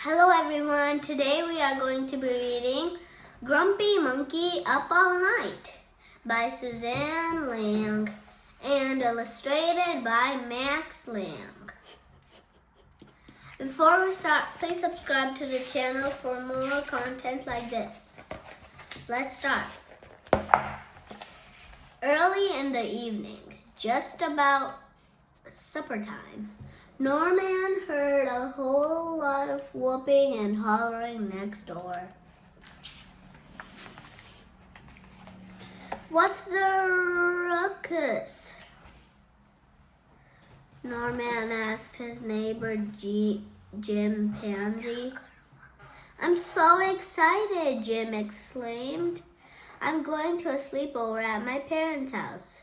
Hello everyone, today we are going to be reading Grumpy Monkey Up All Night by Suzanne Lang and illustrated by Max Lang. Before we start, please subscribe to the channel for more content like this. Let's start. Early in the evening, just about supper time, Norman heard a whole lot of whooping and hollering next door. "What's the ruckus?" Norman asked his neighbor Jim Pansy. "I'm so excited," Jim exclaimed. "I'm going to a sleepover at my parents' house."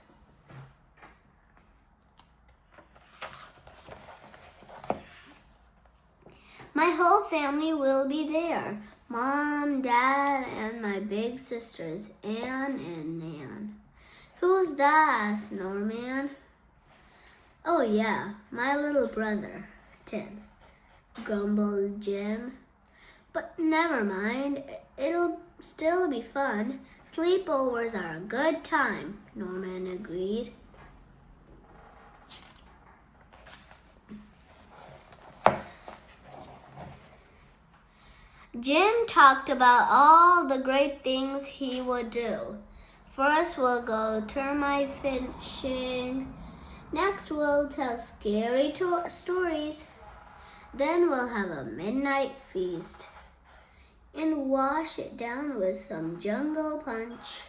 "My whole family will be there. Mom, Dad, and my big sisters, Anne and Nan." "Who's that?" asked Norman. "Oh yeah, my little brother, Tim," grumbled Jim. "But never mind, it'll still be fun. Sleepovers are a good time," Norman agreed. Jim talked about all the great things he would do. "First we'll go termite fishing. Next we'll tell scary stories. Then we'll have a midnight feast and wash it down with some jungle punch."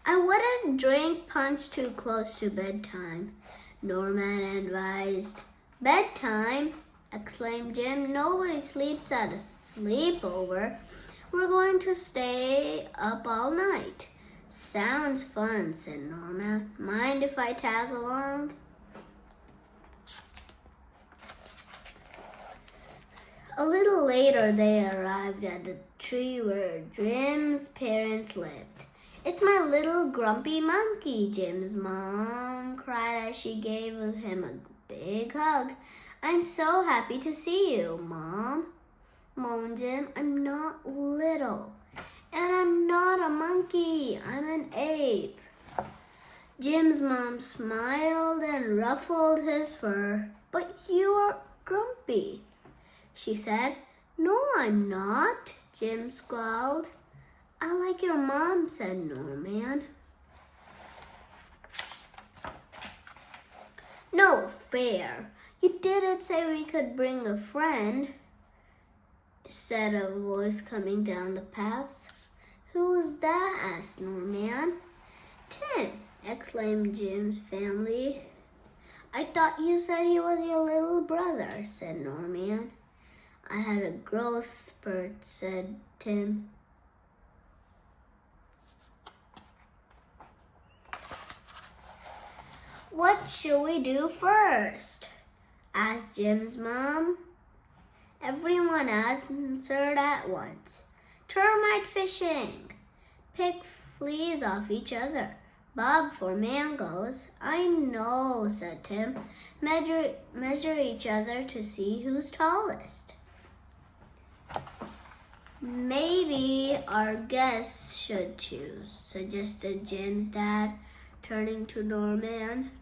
"I wouldn't drink punch too close to bedtime," Norman advised. "Bedtime?" exclaimed Jim. "Nobody sleeps at a sleepover. We're going to stay up all night." "Sounds fun," said Norman. "Mind if I tag along?" A little later, they arrived at the tree where Jim's parents lived. "It's my little grumpy monkey," Jim's mom cried as she gave him a big hug. "I'm so happy to see you, Mom," moaned Jim. "I'm not little, and I'm not a monkey. I'm an ape." Jim's mom smiled and ruffled his fur. "But you are grumpy," she said. "No, I'm not," Jim squalled. "I like your mom," said Norman. "No fair. You didn't say we could bring a friend," said a voice coming down the path. "Who's that?" asked Norman. "Tim," exclaimed Jim's family. "I thought you said he was your little brother," said Norman. "I had a growth spurt," said Tim. "What should we do first?" asked Jim's mom. Everyone answered at once. "Termite fishing. Pick fleas off each other. Bob for mangoes." "I know," said Tim. Measure each other to see who's tallest." "Maybe our guests should choose," suggested Jim's dad, turning to Norman.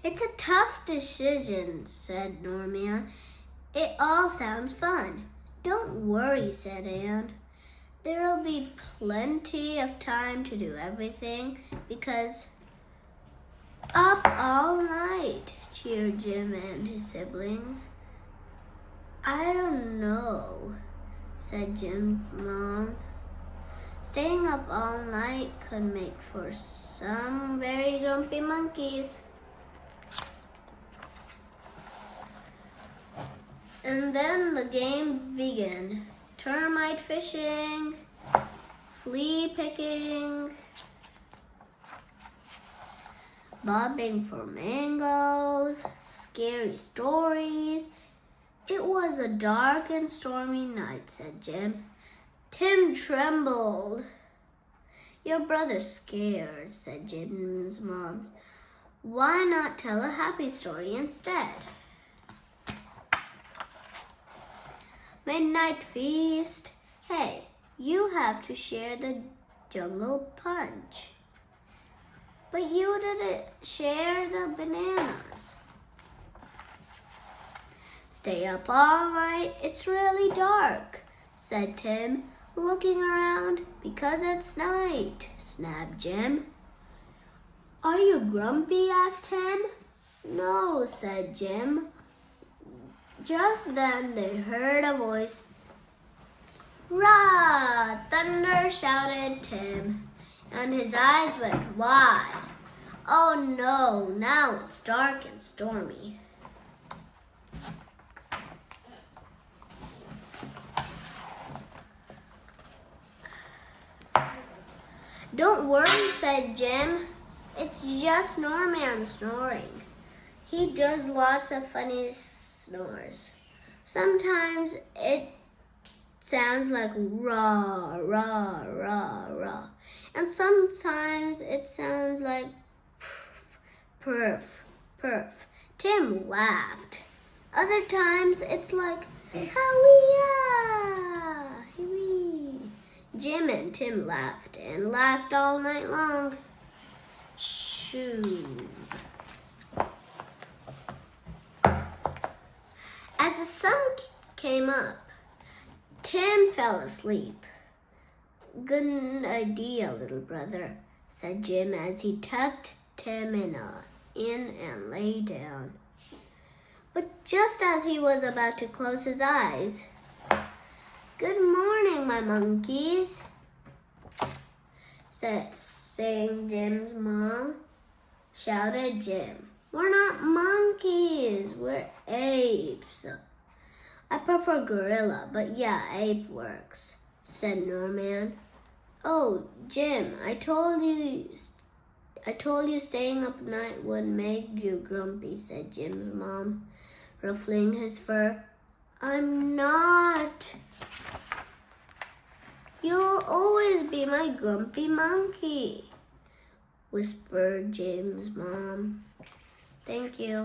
"It's a tough decision," said Norman. "It all sounds fun." "Don't worry," said Anne. "There'll be plenty of time to do everything because up all night," cheered Jim and his siblings. "I don't know," said Jim's mom. "Staying up all night could make for some very grumpy monkeys." And then the game began. Termite fishing, flea picking, bobbing for mangoes, scary stories. "It was a dark and stormy night," said Jim. Tim trembled. Your brother's scared, said Jim's mom. Why not tell a happy story instead? Midnight feast. Hey, you have to share the jungle punch. But you didn't share the bananas. Stay up all night, it's really dark, said Tim, looking around. Because it's night, snapped Jim. Are you grumpy? Asked Tim. No, said Jim. Just then they heard a voice. Rah! Thunder, shouted Tim, and his eyes went wide. Oh no, now it's dark and stormy. Don't worry, said Jim. It's just Snowman snoring. He does lots of funny snores. Sometimes it sounds like rah, rah, rah, rah. And sometimes it sounds like perf, perf. Tim laughed. Other times it's like howee-ah, hee-wee. Jim and Tim laughed and laughed all night long. Shoo. As the sun came up, Tim fell asleep. Good idea, little brother, said Jim as he tucked Tim in and lay down. But just as he was about to close his eyes, good morning, my monkeys, saying Jim's mom. Shouted Jim. We're not monkeys, we're apes. I prefer gorilla, but yeah, ape works, said Norman. Oh, Jim, I told you staying up night would make you grumpy, said Jim's mom, ruffling his fur. I'm not. You'll always be my grumpy monkey, whispered Jim's mom. Thank you.